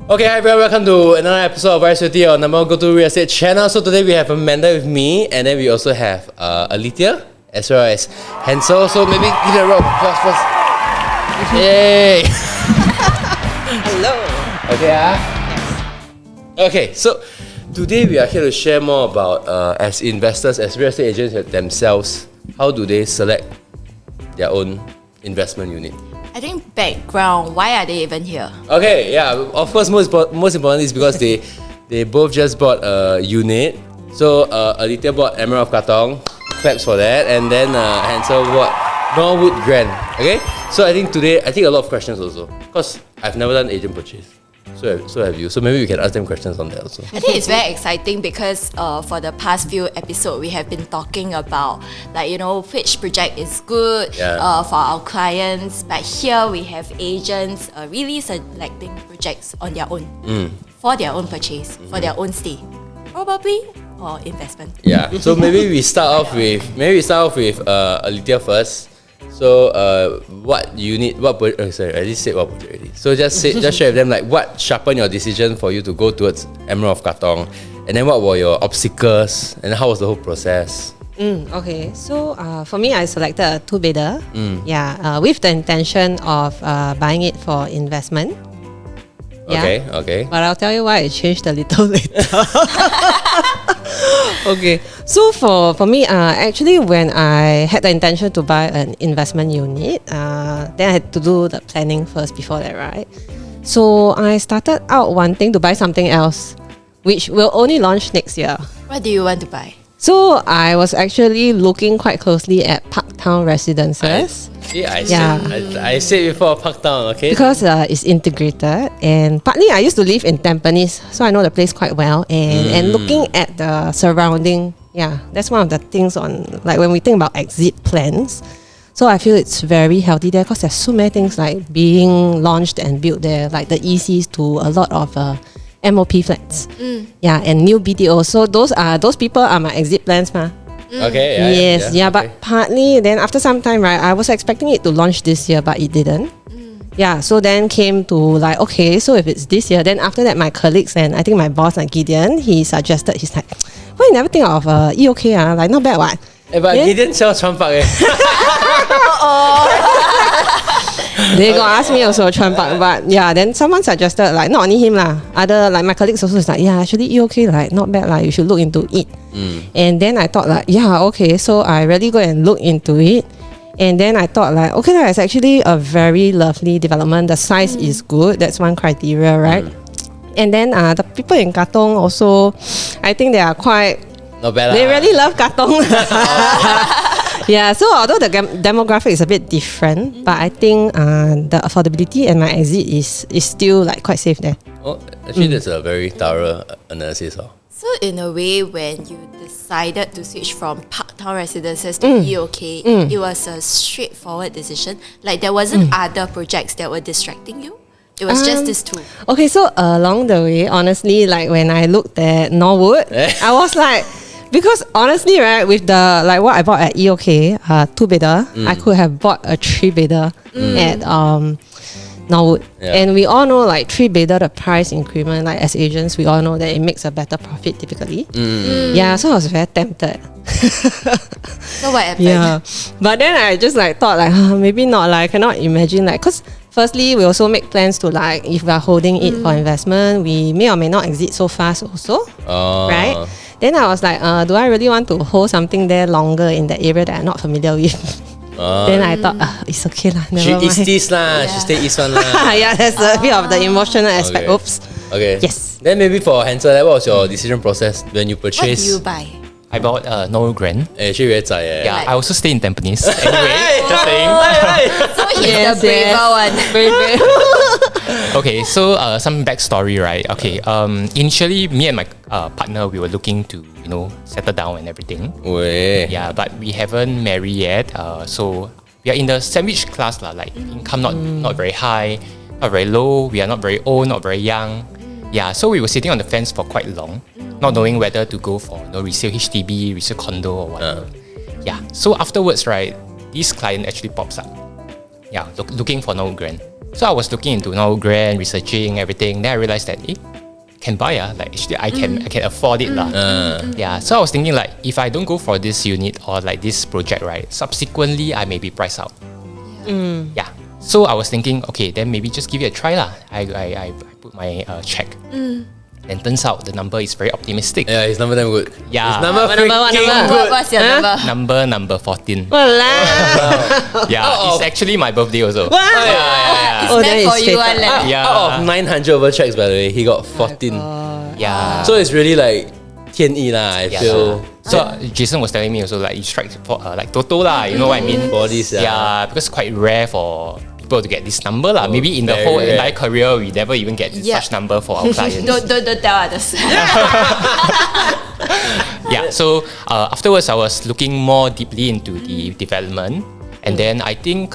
Okay, hi everyone, welcome to another episode of Rise With You on number one go-to real estate channel. So today we have Amanda with me, and then we also have Alethea as well as Hansel. So maybe give a round of applause first. Yay! Hello. Okay, Okay, so today we are here to share more about as investors, as real estate agents themselves, how do they select their own investment unit? I think background, why are they even here? Okay, yeah, of course, most important is because they both just bought a unit. So Alethea bought Emerald of Katong, claps for that, and then Hansel bought Norwood Grand. Okay, so I think today, a lot of questions also, because I've never done agent purchase. So have you. So maybe we can ask them questions on that also. I think it's very exciting because for the past few episodes, we have been talking about which project is good for our clients. But here we have agents really selecting projects on their own for their own purchase, for their own stay, probably or investment. Yeah. So maybe we start off with Alethea first. So what unit? Sorry, I just said what project already. So just share with them like what sharpened your decision for you to go towards Emerald of Katong, and then what were your obstacles, and how was the whole process? Okay, so for me, I selected a two-bedder. With the intention of buying it for investment. Yeah. Okay. But I'll tell you why it changed a little later. Okay, so for me, actually, when I had the intention to buy an investment unit, then I had to do the planning first before that, right? So I started out wanting to buy something else, which will only launch next year. What do you want to buy? So I was actually looking quite closely at Parktown Residences. I said before Parktown, okay? Because it's integrated, and partly I used to live in Tampines, so I know the place quite well. And looking at the surrounding, that's one of the things on like when we think about exit plans. So I feel it's very healthy there because there's so many things like being launched and built there, like the ECs to a lot of MOP flats, and new BTO. So those people are my exit plans, ma. Okay. But partly then after some time, right, I was expecting it to launch this year, but it didn't. So then came to like, okay, so if it's this year, then after that my colleagues and I think my boss like Gideon, he's like, why you never think of EOK? Like not bad, what? But Gideon sells Chuan Park. They got ask me also Chuan Park, but then someone suggested like not only him lah, other like my colleagues also is like actually EOK like not bad lah, you should look into it. And then I thought like okay, so I really go and look into it, and then I thought like okay, it's actually a very lovely development. The size is good, that's one criteria, right? And then the people in Katong also, I think they are quite not bad. They really love Katong. So although the demographic is a bit different, but I think the affordability and my exit is still like quite safe there. Oh, actually, that's a very thorough analysis. So in a way, when you decided to switch from Parktown Residences to EOK, it was a straightforward decision. Like there wasn't other projects that were distracting you. It was just these two. Okay, so along the way, honestly, like when I looked at Norwood, I was like, because honestly, right, with the like what I bought at EOK, two-bedder, I could have bought a three-bedder at Norwood. And we all know like three-bedder, the price increment, like as agents, we all know that it makes a better profit typically. So I was very tempted. So what happened? But then I just like thought like maybe not, like I cannot imagine like, because firstly we also make plans to like if we are holding it for investment, we may or may not exit so fast also, right? Then I was like, do I really want to hold something there longer in the area that I'm not familiar with? Then I thought, it's okay lah. She is this lah. She stay east one lah. There's a bit of the emotional aspect. Oops. Okay. Yes. Then maybe for Hansel, what was your decision process when you purchased? What do you buy? I bought Norwood Grand. Actually very zai. I also stay in Tampines. Anyway, just saying. So he's the braver one. Okay, so some backstory, right? Okay, initially me and my partner, we were looking to settle down and everything. But we haven't married yet. So we are in the sandwich class lah. Like income not very high, not very low. We are not very old, not very young. So we were sitting on the fence for quite long, not knowing whether to go for resale HDB, resale condo or whatever. So afterwards, right, this client actually pops up. Looking for Norwood Grand. So I was looking into grant, researching everything. Then I realized that can buy like actually I can afford it lah. Yeah. So I was thinking like if I don't go for this unit or like this project, right? Subsequently I may be priced out. Yeah. So I was thinking, okay, then maybe just give it a try lah. I put my check. And turns out the number is very optimistic. Yeah, his number damn good. Yeah. His number freaking good. What's your number? Number 14. Walao. Yeah, it's actually my birthday also. Wow. It's Oh, meant that for is you fatal. one leh. Yeah. Out of 900 over checks, by the way, he got 14. Yeah. So it's really like 天意 lah, I feel. So Jason was telling me also like you strike for like Toto lah, you know what I mean? For this, Yeah, because it's quite rare for people to get this number lah. Maybe in the whole rare. entire career we never even get such number for our clients. Don't tell others. Yeah. So afterwards I was looking more deeply into the development. And then I think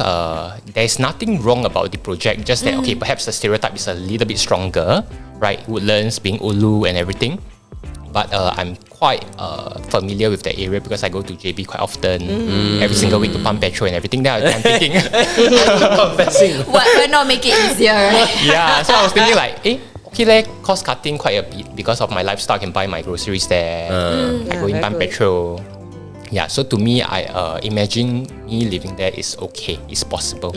there's nothing wrong about the project, just that, okay, perhaps the stereotype is a little bit stronger, right? Woodlands being ulu and everything. But I'm quite familiar with the area because I go to JB quite often, every single week to pump petrol and everything. Then I'm thinking, Why not make it easier, right? yeah, so I was thinking like, okay, cost cutting quite a bit because of my lifestyle. I can buy my groceries there. I go in very pump good. petrol. Yeah, so to me, I imagine me living there is okay, it's possible.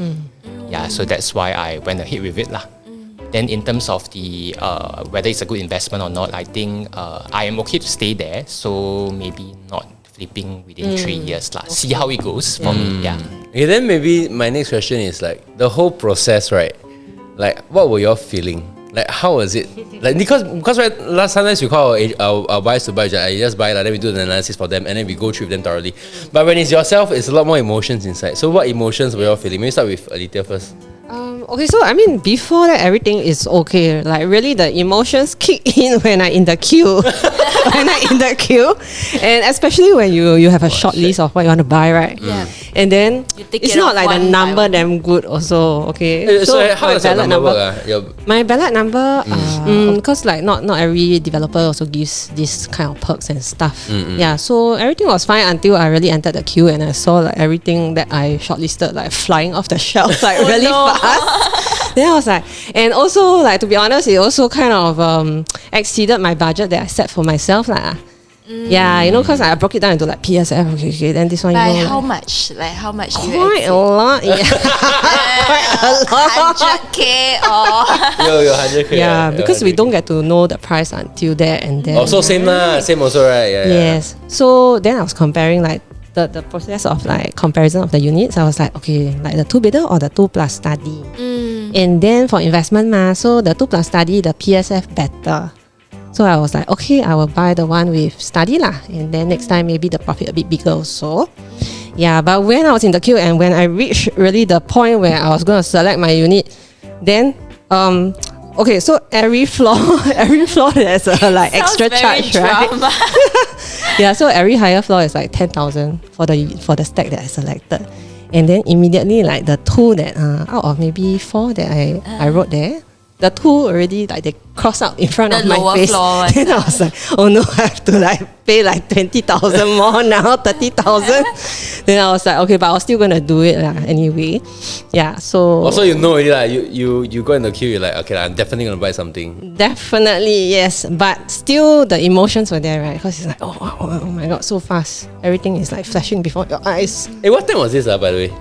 Yeah, so that's why I went ahead with it lah. Then in terms of the whether it's a good investment or not, I think I am okay to stay there. So maybe not flipping within 3 years lah. See how it goes for me. Yeah. Okay, then maybe my next question is like the whole process, right? Like, what were you feeling? Like, how was it? Like, because right, sometimes we call our buyers to buy. I just buy, then we do the analysis for them, and then we go through them thoroughly. But when it's yourself, it's a lot more emotions inside. So, what emotions were you feeling? Maybe start with Alethea first. Okay, so I mean, before that, everything is okay. Like, really, the emotions kick in when I'm in the queue. And especially when you have a short list of what you want to buy, right? Yeah. And then You take it's it not off like the one by number one. damn good also. Okay. So, how my does your ballot number work? My ballot number, because like not every developer also gives this kind of perks and stuff. Yeah, so everything was fine until I really entered the queue and I saw like everything that I shortlisted like flying off the shelf like really fast. Then I was like, and also like to be honest, it also kind of exceeded my budget that I set for myself lah. Yeah, you know, because I broke it down into like PSF. Okay, then this one. By you know, how like, much? Like how much? quite a lot. Yeah. Quite a lot. 100K or Yo, 100K. Yeah, because we don't get to know the price until there and then. Also, same lah. Same also, right? Yeah. Yes. So then I was comparing like the process of like comparison of the units. I was like, okay, like the 2-bidder or the 2+ study. And then for investment so the 2+ study, the PSF better. So I was like, okay, I will buy the one with study lah. And then next time maybe the profit a bit bigger also. Yeah, but when I was in the queue and when I reached really the point where I was going to select my unit, then okay, so every floor there's a like extra charge, right? Yeah, so every higher floor is like 10,000 for the stack that I selected. And then immediately like the 2 that out of maybe 4 that I wrote there, the 2 already like they cross out in front The of my lower face. floor one. Then I was like, oh no, I have to like pay like 20,000 more now, 30,000. Then I was like, okay, but I was still gonna do it anyway. Yeah, so Also, you know already like you go in the queue. You're like, okay, I'm definitely gonna buy something. definitely yes, but still the emotions were there, right? Because it's like, oh my god, so fast. Everything is like flashing before your eyes. Hey, what time was this? By the way,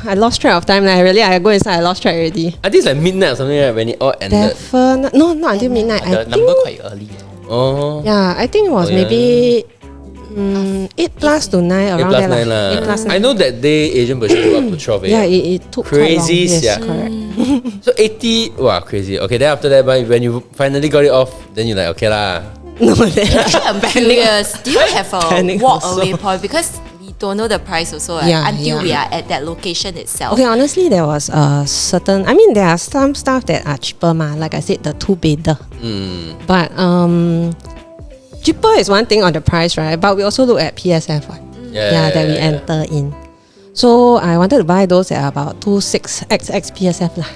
I lost track of time. Like really, I go inside, I lost track already. I think it's like midnight or something, right? When it all ended. Definitely, no, not until midnight. The I number think, quite early. Oh. yeah, I think it was Oh, yeah. maybe 8+ to 9 8 around plus there 9 lah. lah. 8 plus 9. I know that day Asian version go up to 12 Yeah, a.m. it took Crazy, quite long. Yes, yeah. correct. So 80, wow, crazy. Okay, then after that, but when you finally got it off, then you're like, okay lah. No, then I'm curious. Do you have a Panic walk also. away point? Because we don't know the price also until we are at that location itself. Okay, honestly, there was a certain. I mean, there are some stuff that are cheaper, like I said, the 2-bidder. But cheaper is one thing on the price, right? But we also look at PSF, right? That we enter in. So I wanted to buy those that are about 26XX PSF lah.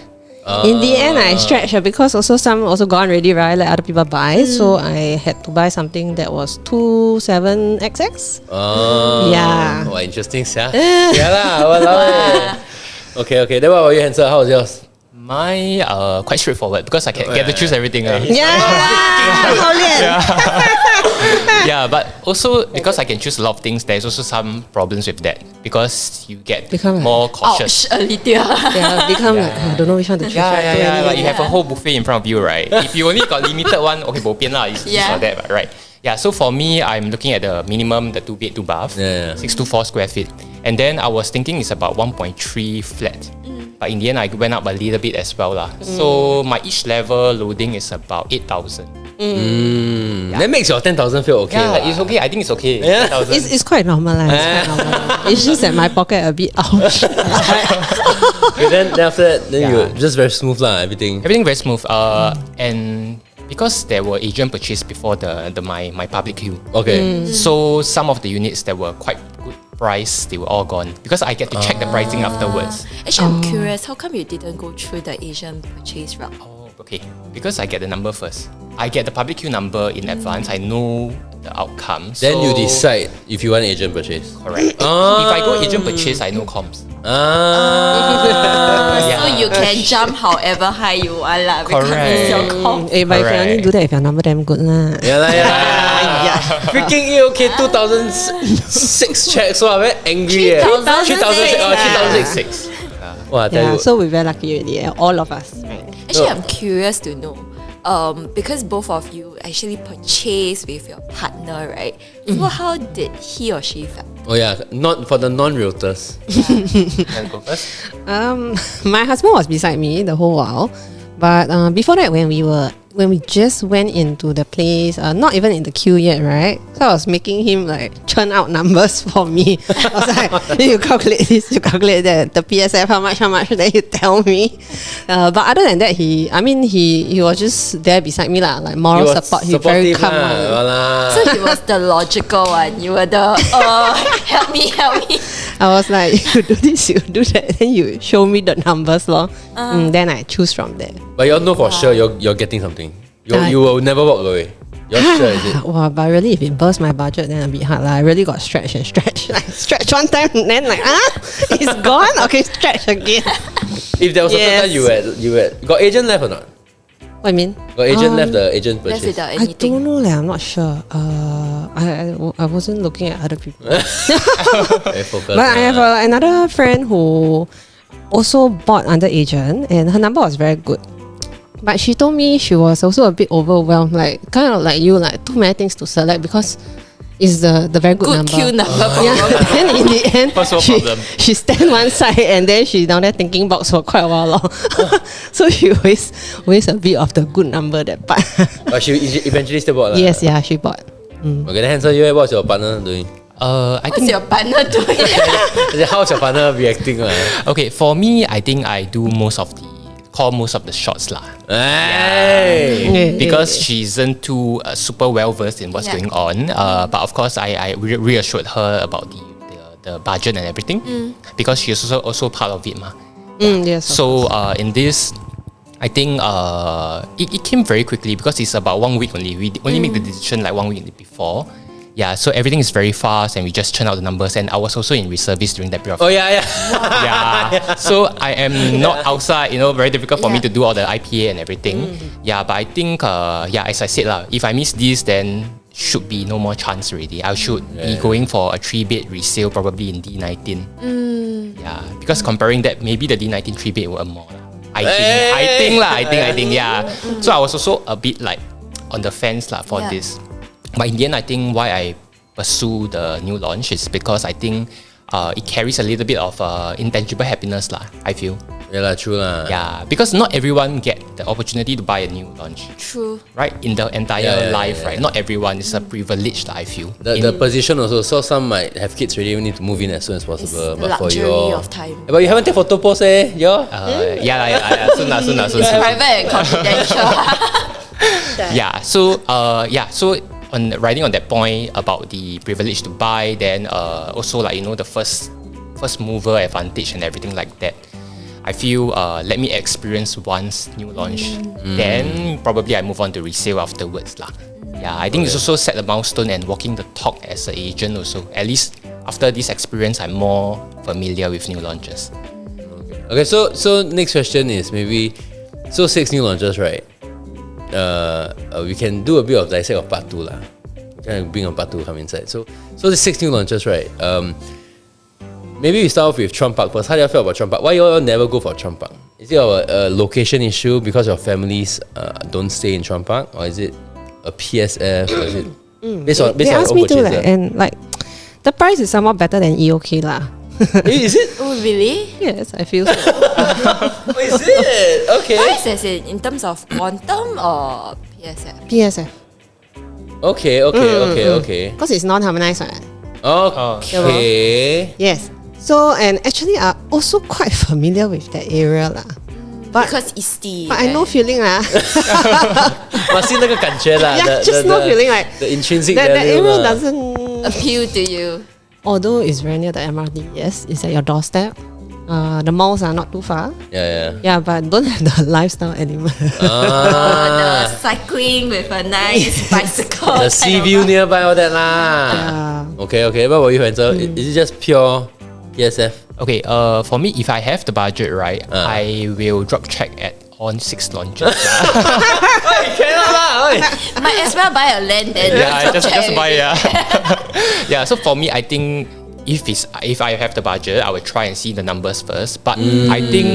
In the end, I stretched because also some also gone already, right? Like other people buy, so I had to buy something that was 27XX. Oh. Yeah. Wow, interesting, yeah. Yeah lah, walao eh. Okay. Then what about you, Hansel? How was yours? My quite straightforward because I can get to choose everything. Yeah, but also because I can choose a lot of things, there's also some problems with that because you get more cautious. Alethea. Become like, I don't know which one to choose. Like you have a whole buffet in front of you, right? If you only got limited one, okay, bo pian lah, it's for that, right? Yeah, so for me, I'm looking at the minimum, the 2 bed, 2 bath, 624 square feet. And then I was thinking it's about 1.3 flat. But in the end, I went up a little bit as well. So my each level loading is about 8,000. That makes your 10,000 feel okay. Yeah, it's okay. I think it's okay. Yeah. It's quite normal. It's just that my pocket a bit ouch. Okay, then after that, then you just very smooth everything. Everything very smooth. And because there were agent purchase before my public queue. Okay. So some of the units that were quite good price, they were all gone because I get to check the pricing afterwards. Actually, I'm curious, how come you didn't go through the Asian purchase route? Oh, okay. Because I get the number first. I get the public queue number in advance. I know the outcome. Then you decide if you want agent purchase. Correct. If I go agent purchase, I know comms. So you can jump however high you want lah. Because it's your comp. But you can only do that if your number damn good lah. Freaking okay, 2006 checks. So I'm very angry. 3006. Wow, So we're very lucky already, all of us. Actually, I'm curious to know. Because both of you actually purchased with your partner, right? So how did he or she feel? Oh yeah, not for the non-realtors. Can I go first? My husband was beside me the whole while, but before that, when we just went into the place, not even in the queue yet, right? So I was making him like churn out numbers for me. I was like, you calculate this, you calculate that, the PSF, how much, then you tell me. But other than that, he was just there beside me lah, like moral support. He very calm. So he was the logical one. You were the help me. I was like, you do this, you do that, then you show me the numbers lor. Then I choose from there. But you all know for sure you're getting something. You will never walk away. You're sure, is it? Wow, but really, if it bursts my budget, then a bit hard lah. I really got stretch. Like stretch one time, and then like it's gone. Okay, stretch again. If there was a time you had got agent left or not? What you mean? Got agent left the agent That's purchase. without I anything. don't know. I'm not sure. I wasn't looking at other people. Very focused, But I have another friend who also bought under agent, and her number was very good. But she told me she was also a bit overwhelmed, like kind of like you, like too many things to select because it's the very good number. Queue number. Then in the end, First world problem. she stand one side and then she down there thinking box for quite a while long. So she always a bit of the good number that part. But she eventually still bought. Yes, yeah, she bought. Okay, then Hansel, what's your partner doing? What's your partner doing? How's your partner reacting? Okay, for me, I think I do most of the shots lah. Hey. Because she isn't too super well versed in what's going on. But of course, I reassured her about the budget and everything because she's also part of it, ma. Yes. So in this, I think it came very quickly because it's about 1 week only. We only make the decision like 1 week before. Yeah, so everything is very fast and we just churn out the numbers. And I was also in reservice during that period of time. Oh yeah. Yeah. So I am not outside, very difficult for me to do all the IPA and everything. Yeah, but I think, as I said, if I miss this, then should be no more chance already. I should be going for a 3-bed resale probably in D19. Yeah, because comparing that, maybe the D19 3-bed were more. I think, yeah. So I was also a bit like on the fence for this. But in the end, I think why I pursue the new launch is because I think it carries a little bit of intangible happiness I feel. Yeah, true lah. Yeah, because not everyone get the opportunity to buy a new launch. True. Right? In the entire life, right? Not everyone is a privilege I feel. The position also, so some might have kids really need to move in as soon as possible. It's but for luxury you, of time. But you haven't taken photo pose, Yo? Soon. It's private and confidential. So on riding on that point about the privilege to buy, then also the first mover advantage and everything like that. I feel let me experience once new launch, then probably I move on to resale afterwards lah. Yeah, I think it's also set a milestone and walking the talk as an agent also. At least after this experience, I'm more familiar with new launches. Okay, so next question is maybe 6 new launches, right? We can do a bit of dissect of part 2 lah. We can bring on part 2 come inside. So the 6 new launches, right? Maybe we start off with Trump Park first. How do you feel about Trump Park? Why you all never go for Trump Park? Is it a location issue because your families don't stay in Trump Park, or is it a PSF, or is it based on they asked your own me to purchaser? and like the price is somewhat better than EOK lah. Is it? Oh, really? Yes, I feel so. Oh, is it? Okay. Price as in terms of quantum or PSF? PSF. Okay. Because it's non-harmonized, right? Okay. Yes. So, and actually I'm also quite familiar with that area lah. But, Because it's steep. but I no feeling lah. Must see 那个感觉啦. Yeah, just no feeling like the intrinsic that value area lah. doesn't. appeal to you. Although it's very near the MRT, yes, it's at your doorstep. The malls are not too far. Yeah, but don't have the lifestyle element. The cycling with a nice bicycle. The sea view nearby, all that lah. Yeah. Okay. What about you, Hansel? Is it just pure PSF? Okay, for me, if I have the budget, right, I will drop check at on 6 launches. Cannot lah. Might as well buy a land then. Yeah, just buy. Yeah. So for me, I think if I have the budget, I will try and see the numbers first. But I think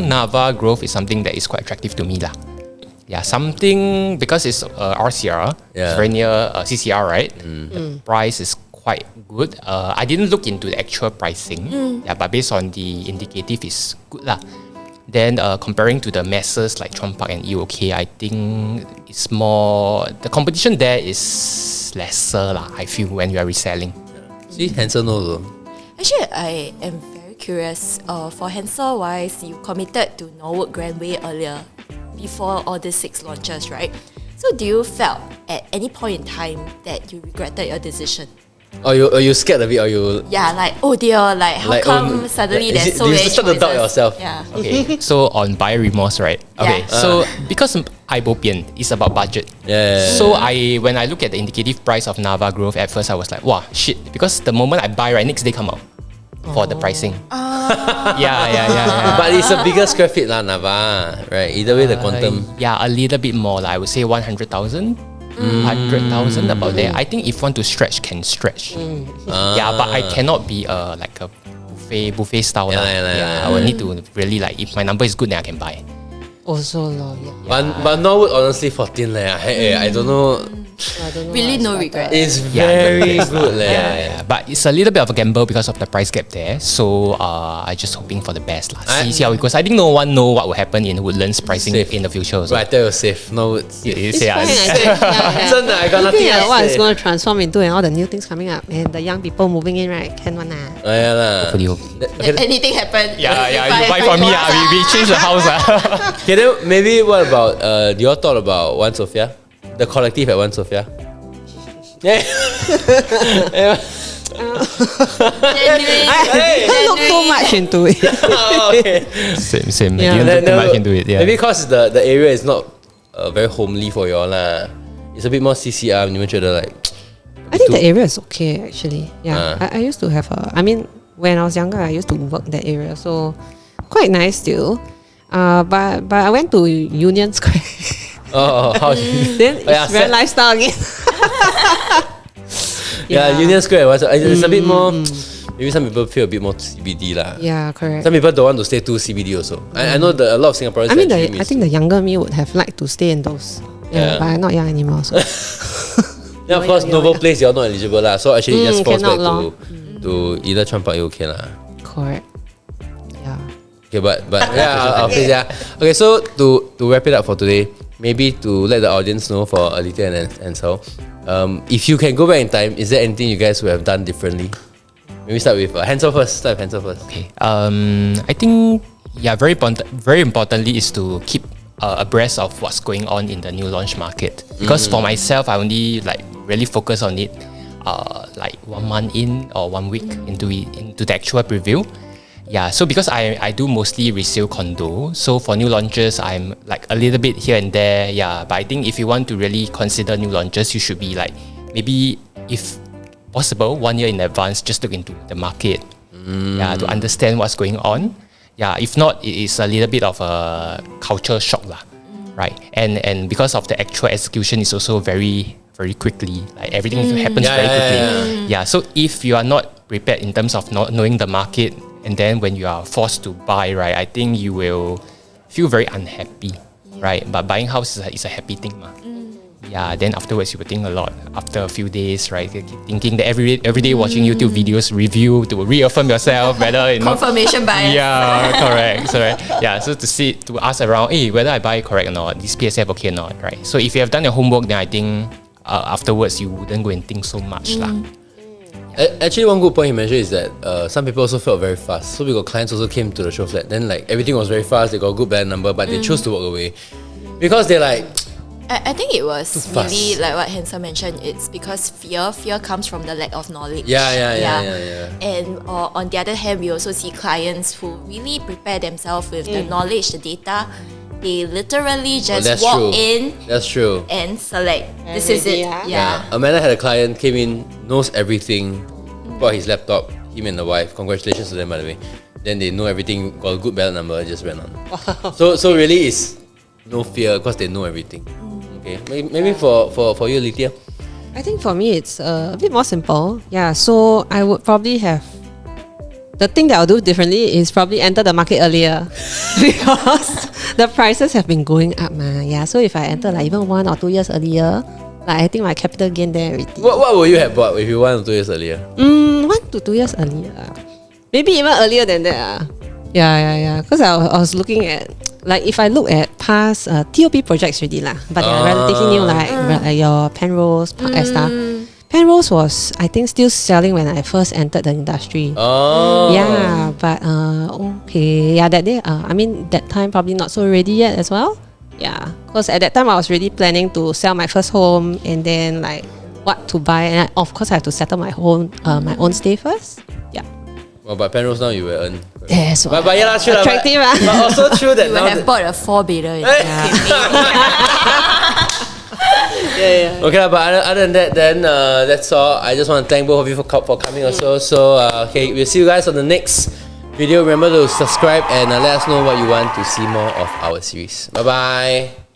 Nava Grove is something that is quite attractive to me lah. Yeah, something because it's RCR. It's very near CCR, right? The price is quite good. I didn't look into the actual pricing. Yeah, but based on the indicative, is good lah. Then comparing to the masses like Trump Park and EOK, I think it's more, the competition there is lesser lah, I feel, when we are reselling. See, Hansel knows though. Actually, I am very curious. For Hansel wise, you committed to Norwood Grandway earlier, before all the 6 launches, right? So do you felt at any point in time that you regretted your decision? Or you scared of it, or you Yeah, like, oh dear, like how come suddenly there's so you many start to doubt choices? yourself. Yeah. Okay, so on buyer remorse, right? Okay, Yeah. so because I bopian, it's about budget. Yeah. So when I look at the indicative price of Nava Grove, at first I was like, wow, shit. Because the moment I buy, right, next day come out for the pricing. Yeah. But it's a bigger square feet lah, Nava, right? Either way, the quantum. Yeah, a little bit more. I would say 100,000. 100,000 about there. I think if want to stretch, can stretch. Yeah, but I cannot be like a buffet style. Yeah. I will need to really like, if my number is good, then I can buy. Also, yeah. But Norwood honestly 14 leh. I don't know. I don't know Really what's no better. regret. It's very good leh. Yeah. But it's a little bit of a gamble because of the price gap there. So I just hoping for the best lah. See how it goes. I think no one know what will happen in Woodlands pricing Safe. in the future. Also. But I tell you safe. Norwood. It's fine, I think. Yeah. 真的, I got nothing Looking at else what to it's say. going to transform into and all the new things coming up and the young people moving in, right? Can one lah. Yeah lah. Hopefully. Anything happen? You buy for me. We change the house. Okay, then maybe what about do you all thought about One Sophia? The collective at One Sophia? Yeah. I didn't look too much into it. Okay. Same. Yeah. You didn't look too much into it. Yeah. Maybe because the area is not very homely for you all lah. It's a bit more CCR. 你们觉得 like I think the area is okay actually. Yeah, I used to have I mean, when I was younger, I used to work that area, so quite nice still. But I went to Union Square. how Then it's very lifestyle again. Union Square was it's a bit more. Maybe some people feel a bit more CBD lah. Yeah, correct. Some people don't want to stay too CBD also. I know that a lot of Singaporeans. I mean, actually I think the younger me would have liked to stay in those. Yeah, but I'm not young anymore. So. Yeah, of course, Novo Place you're not eligible lah. So actually, just falls back cannot to either Trump Park, okay lah. Correct. Yeah. Okay, but yeah, I'll face Okay, so to wrap it up for today, maybe to let the audience know for Alethea and Hansel, if you can go back in time, is there anything you guys would have done differently? Maybe start with Hansel first. Okay. I think very importantly is to keep abreast of what's going on in the new launch market. Because for myself, I only like really focus on it like 1 month in or 1 week into the actual preview. Yeah, so because I do mostly resale condo, so for new launches, I'm like a little bit here and there. Yeah, but I think if you want to really consider new launches, you should be like maybe, if possible, 1 year in advance, just look into the market. Yeah, to understand what's going on. Yeah, if not, it is a little bit of a culture shock lah, right? And because of the actual execution is also very quickly, like everything happens very quickly. Yeah, so if you are not prepared in terms of not knowing the market, and then when you are forced to buy, right, I think you will feel very unhappy, right? But buying house is a happy thing, ma. Yeah, then afterwards you will think a lot. After a few days, right, you keep thinking that every day watching YouTube videos, review to reaffirm yourself whether confirmation bias. Yeah, correct. So so to ask around, hey, whether I buy correct or not, this PSF okay or not, right? So if you have done your homework, then I think afterwards you wouldn't go and think so much lah. Actually, one good point he mentioned is that some people also felt very fast. So we got clients also came to the show flat. Then like everything was very fast. They got a good bad number, but they chose to walk away because they're like. I think it was really like what Hansel mentioned. It's because fear comes from the lack of knowledge. Yeah. And on the other hand, we also see clients who really prepare themselves with the knowledge, the data. They literally just walk in. That's true. And select. This is it. Yeah. Amanda had a client, came in, knows everything, bought his laptop, him and the wife. Congratulations to them, by the way. Then they know everything, got a good ballot number, just went on. So really it's no fear because they know everything. Okay, maybe for you, Alethea? I think for me it's a bit more simple. Yeah, so I would probably have the thing that I'll do differently is probably enter the market earlier because the prices have been going up, ma. Yeah, so if I enter like even 1 or 2 years earlier, like I think my capital gain there already. What would you have bought if you 1 or 2 years earlier? 1 to 2 years earlier, maybe even earlier than that. Yeah. Because I was looking at. Like if I look at past TOP projects already lah, but they are relatively new, like your Penrose, Park Esta. Penrose was I think still selling when I first entered the industry. Yeah, but okay, yeah, that day I mean that time probably not so ready yet as well. Yeah, because at that time I was really planning to sell my first home and then like what to buy, and of course I have to settle my own stay first. Yeah. Well, but Penrose now you will earn. Yes, but yeah, true attractive. But also true that you now would have bought a 4-bedder. Yeah. Okay, but other than that, then that's all. I just want to thank both of you for coming also. So okay, we'll see you guys on the next video. Remember to subscribe and let us know what you want to see more of our series. Bye bye.